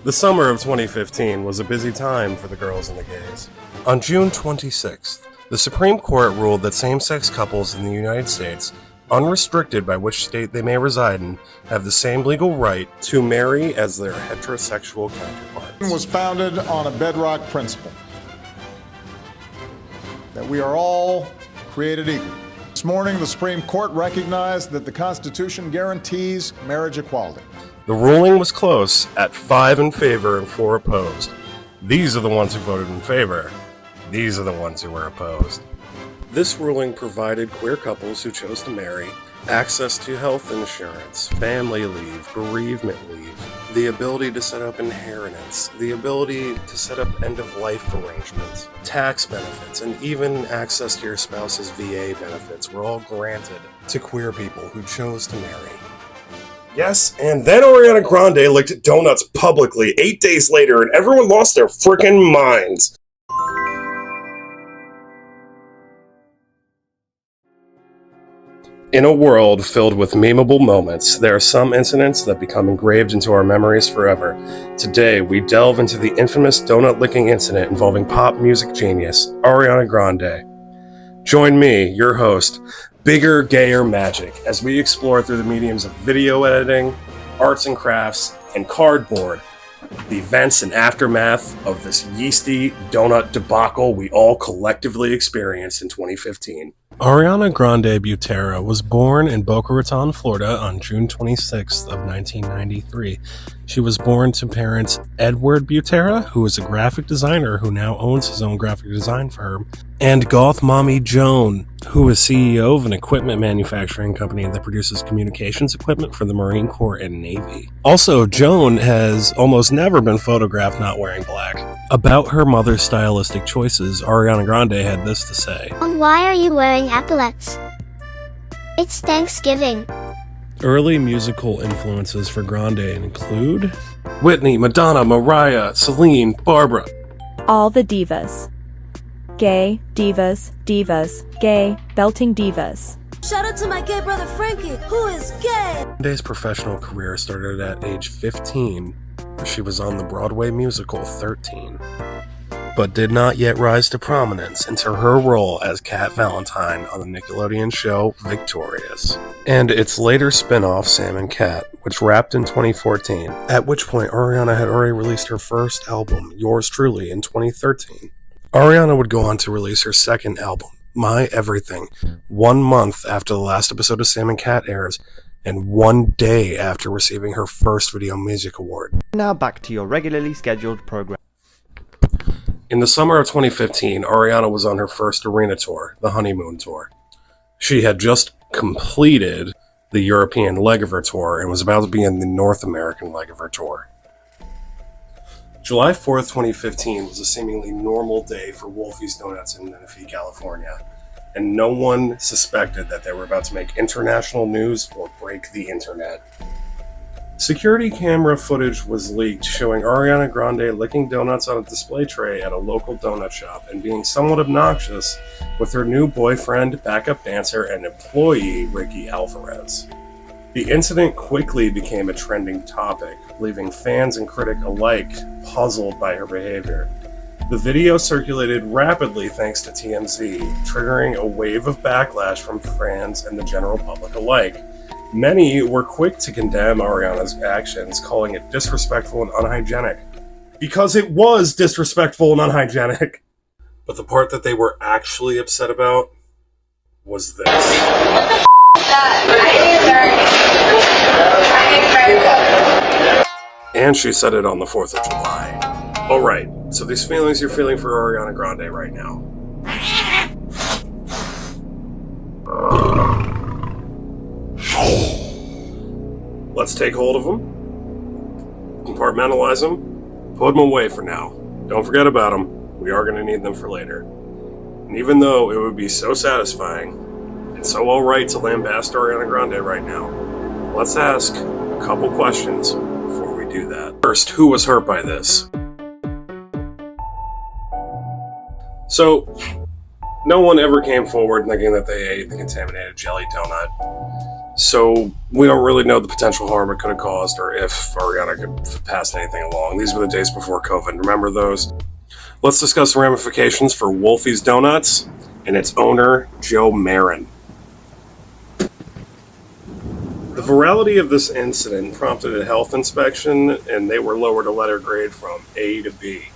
The summer of 2015 was a busy time for the girls and the gays. On June 26th, the Supreme Court ruled that same-sex couples in the United States, unrestricted by which state they may reside in, have the same legal right to marry as their heterosexual counterparts. Was founded on a bedrock principle that we are all created equal. This morning, the Supreme Court recognized that the Constitution guarantees marriage equality. The ruling was close, at 5 in favor and 4 opposed. These are the ones who voted in favor. These are the ones who were opposed. This ruling provided queer couples who chose to marry access to health insurance, family leave, bereavement leave, the ability to set up inheritance, the ability to set up end-of-life arrangements, tax benefits, and even access to your spouse's VA benefits were all granted to queer people who chose to marry. Yes, and then Ariana Grande licked donuts publicly 8 days later, and everyone lost their frickin' minds. In a world filled with memeable moments, there are some incidents that become engraved into our memories forever. Today, we delve into the infamous donut-licking incident involving pop music genius Ariana Grande. Join me, your host, Bigger, Gayer Magic, as we explore through the mediums of video editing, arts and crafts, and cardboard, the events and aftermath of this yeasty donut debacle we all collectively experienced in 2015. Ariana Grande Butera was born in Boca Raton, Florida on June 26th of 1993. She was born to parents Edward Butera, who is a graphic designer who now owns his own graphic design firm, and goth mommy Joan, who is CEO of an equipment manufacturing company that produces communications equipment for the Marine Corps and Navy. Also, Joan has almost never been photographed not wearing black. About her mother's stylistic choices, Ariana Grande had this to say. Why are you wearing epaulets? It's Thanksgiving. Early musical influences for Grande include Whitney, Madonna, Mariah, Celine, Barbara. All the divas. Gay, divas, divas, gay, belting divas. Shout out to my gay brother Frankie, who is gay! Grande's professional career started at age 15, where she was on the Broadway musical 13, but did not yet rise to prominence until her role as Cat Valentine on the Nickelodeon show Victorious, and its later spin-off Sam and Cat, which wrapped in 2014, at which point Ariana had already released her first album, Yours Truly, in 2013. Ariana would go on to release her second album, My Everything, 1 month after the last episode of Sam and Cat airs, and 1 day after receiving her first Video Music Award. Now back to your regularly scheduled program. In the summer of 2015, Ariana was on her first arena tour, the Honeymoon Tour. She had just completed the European leg of her tour and was about to begin the North American leg of her tour. July 4th, 2015 was a seemingly normal day for Wolfee Donuts in Menifee, California, and no one suspected that they were about to make international news or break the internet. Security camera footage was leaked showing Ariana Grande licking donuts on a display tray at a local donut shop and being somewhat obnoxious with her new boyfriend, backup dancer, and employee Ricky Alvarez. The incident quickly became a trending topic, leaving fans and critics alike puzzled by her behavior. The video circulated rapidly thanks to TMZ, triggering a wave of backlash from fans and the general public alike. Many were quick to condemn Ariana's actions, calling it disrespectful and unhygienic. Because it was disrespectful and unhygienic. But the part that they were actually upset about was this. And she said it on the 4th of July. Alright, so these feelings you're feeling for Ariana Grande right now. Let's take hold of them, compartmentalize them, put them away for now. Don't forget about them. We are going to need them for later. And even though it would be so satisfying and so alright to lambast Ariana Grande right now, let's ask a couple questions before we do that. First, who was hurt by this? So, No one ever came forward thinking that they ate the contaminated jelly donut. So we don't really know the potential harm it could have caused or if Ariana could have passed anything along. These were the days before COVID. Remember those? Let's discuss the ramifications for Wolfee Donuts and its owner, Joe Marin. The virality of this incident prompted a health inspection, and they were lowered a letter grade from A to B.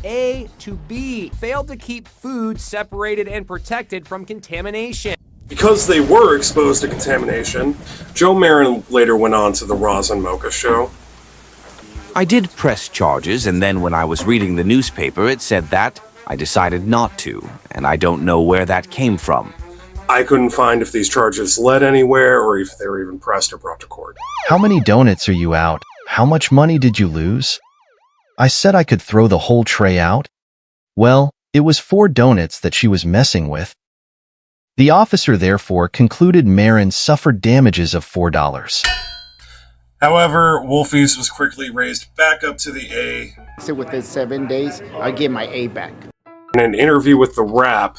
A to B, failed to keep food separated and protected from contamination. Because they were exposed to contamination, Joe Marin later went on to the Roz and Mocha show. I did press charges, and then when I was reading the newspaper, it said that. I decided not to, and I don't know where that came from. I couldn't find if these charges led anywhere or if they were even pressed or brought to court. How many donuts are you out? How much money did you lose? I said I could throw the whole tray out. Well, it was 4 donuts that she was messing with. The officer therefore concluded Marin suffered damages of $4. However, Wolfee's was quickly raised back up to the A. So within 7 days, I get my A back. In an interview with The Wrap,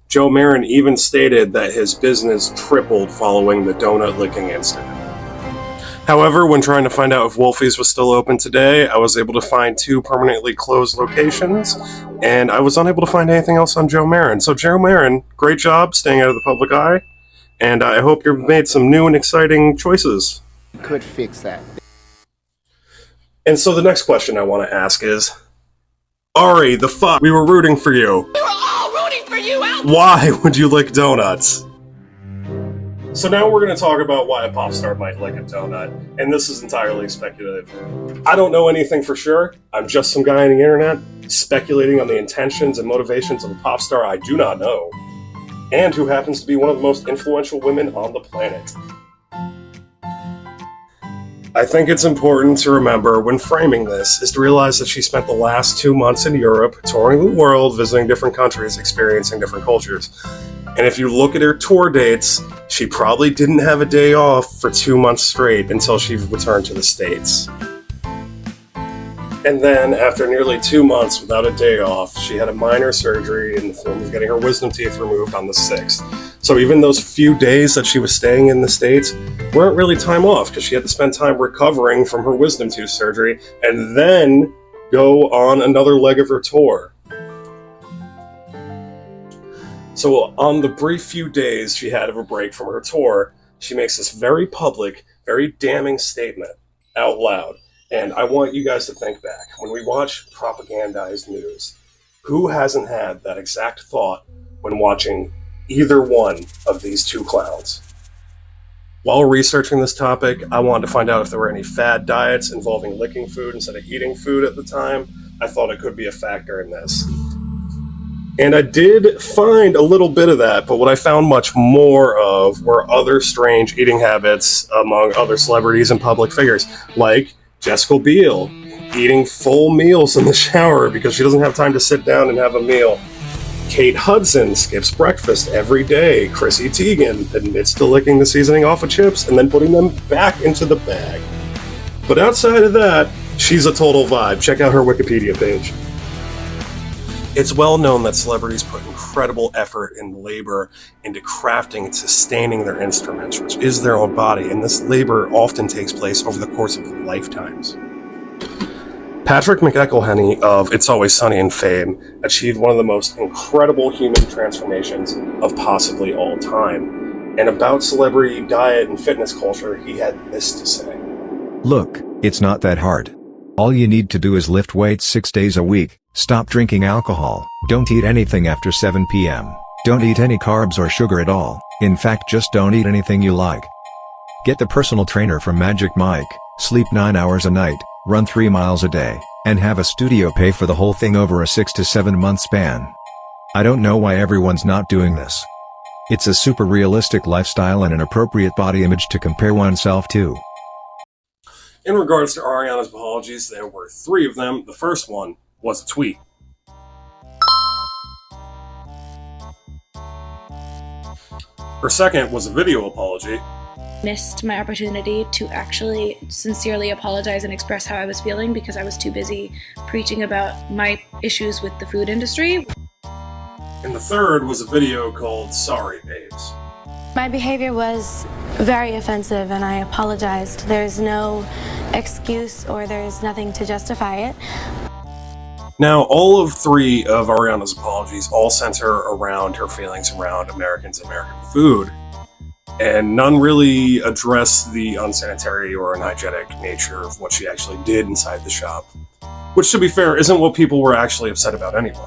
Joe Marin even stated that his business tripled following the donut licking incident. However, when trying to find out if Wolfee's was still open today, I was able to find 2 permanently closed locations, and I was unable to find anything else on Joe Marin. So Joe Marin, great job staying out of the public eye, and I hope you've made some new and exciting choices. Could fix that. And so the next question I want to ask is, Ari, the fuck, we were rooting for you. We were all rooting for you, Al! Why would you lick donuts? So now we're going to talk about why a pop star might lick a donut, and this is entirely speculative. I don't know anything for sure. I'm just some guy on the internet speculating on the intentions and motivations of a pop star I do not know, and who happens to be one of the most influential women on the planet. I think it's important to remember when framing this is to realize that she spent the last 2 months in Europe, touring the world, visiting different countries, experiencing different cultures. And if you look at her tour dates, she probably didn't have a day off for 2 months straight until she returned to the States. And then, after nearly 2 months without a day off, she had a minor surgery in the form of getting her wisdom teeth removed on the 6th. So even those few days that she was staying in the States weren't really time off, because she had to spend time recovering from her wisdom tooth surgery and then go on another leg of her tour. So on the brief few days she had of a break from her tour, she makes this very public, very damning statement out loud. And I want you guys to think back. When we watch propagandized news, who hasn't had that exact thought when watching either one of these 2 clowns? While researching this topic, I wanted to find out if there were any fad diets involving licking food instead of eating food at the time. I thought it could be a factor in this. And I did find a little bit of that, but what I found much more of were other strange eating habits among other celebrities and public figures, like Jessica Biel, eating full meals in the shower because she doesn't have time to sit down and have a meal. Kate Hudson skips breakfast every day. Chrissy Teigen admits to licking the seasoning off of chips and then putting them back into the bag. But outside of that, she's a total vibe. Check out her Wikipedia page. It's well known that celebrities put incredible effort and labor into crafting and sustaining their instruments, which is their own body, and this labor often takes place over the course of lifetimes. Patrick McElhenney of It's Always Sunny in fame achieved one of the most incredible human transformations of possibly all time. And about celebrity diet and fitness culture, he had this to say. Look, it's not that hard. All you need to do is lift weights 6 days a week, stop drinking alcohol, don't eat anything after 7 p.m., don't eat any carbs or sugar at all, in fact just don't eat anything you like. Get the personal trainer from Magic Mike, sleep 9 hours a night, run 3 miles a day, and have a studio pay for the whole thing over a 6 to 7 month span. I don't know why everyone's not doing this. It's a super realistic lifestyle and an appropriate body image to compare oneself to. In regards to Ariana's apologies, there were 3 of them. The first one was a tweet. Her second was a video apology. Missed my opportunity to actually sincerely apologize and express how I was feeling because I was too busy preaching about my issues with the food industry. And And the third was a video called Sorry Babes. My behavior was very offensive and I apologized. There's no excuse or there's nothing to justify it. Now, all of three of Ariana's apologies all center around her feelings around American food, and none really address the unsanitary or unhygienic nature of what she actually did inside the shop, which, to be fair, isn't what people were actually upset about anyway.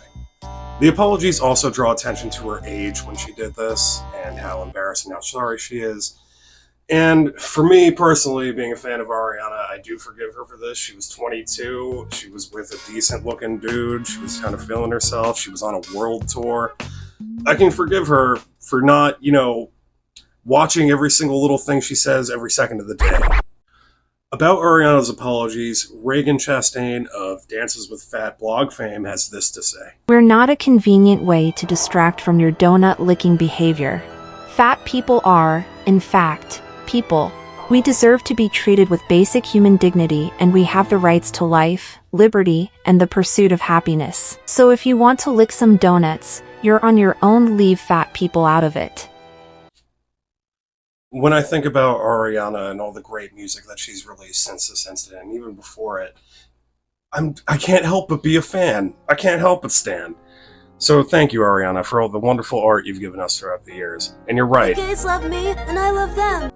The apologies also draw attention to her age when she did this, and how embarrassed and how sorry she is. And for me personally, being a fan of Ariana, I do forgive her for this. She was 22, she was with a decent looking dude, she was kind of feeling herself, she was on a world tour. I can forgive her for not, watching every single little thing she says every second of the day. About Ariana's apologies, Reagan Chastain of Dances with Fat blog fame has this to say. We're not a convenient way to distract from your donut-licking behavior. Fat people are, in fact, people. We deserve to be treated with basic human dignity, and we have the rights to life, liberty, and the pursuit of happiness. So if you want to lick some donuts, you're on your own. Leave fat people out of it. When I think about Ariana and all the great music that she's released since this incident, and even before it, I can't help but be a fan. I can't help but stan. So thank you, Ariana, for all the wonderful art you've given us throughout the years. And you're right. Gays love me, and I love them.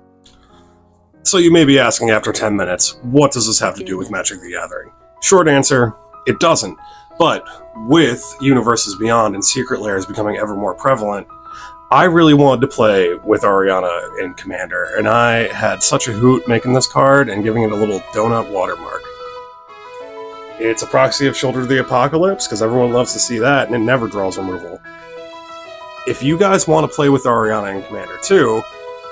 So you may be asking after 10 minutes, what does this have to do with Magic the Gathering? Short answer, it doesn't. But with Universes Beyond and Secret Lairs becoming ever more prevalent, I really wanted to play with Ariana in Commander, and I had such a hoot making this card and giving it a little donut watermark. It's a proxy of Shoulder to the Apocalypse, because everyone loves to see that, and it never draws removal. If you guys want to play with Ariana in Commander 2,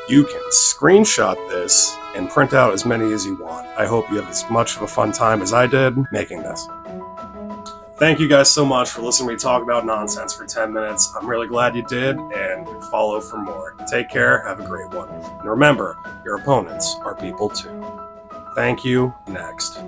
you can screenshot this and print out as many as you want. I hope you have as much of a fun time as I did making this. Thank you guys so much for listening to me talk about nonsense for 10 minutes. I'm really glad you did, and follow for more. Take care, have a great one. And remember, your opponents are people too. Thank you, next.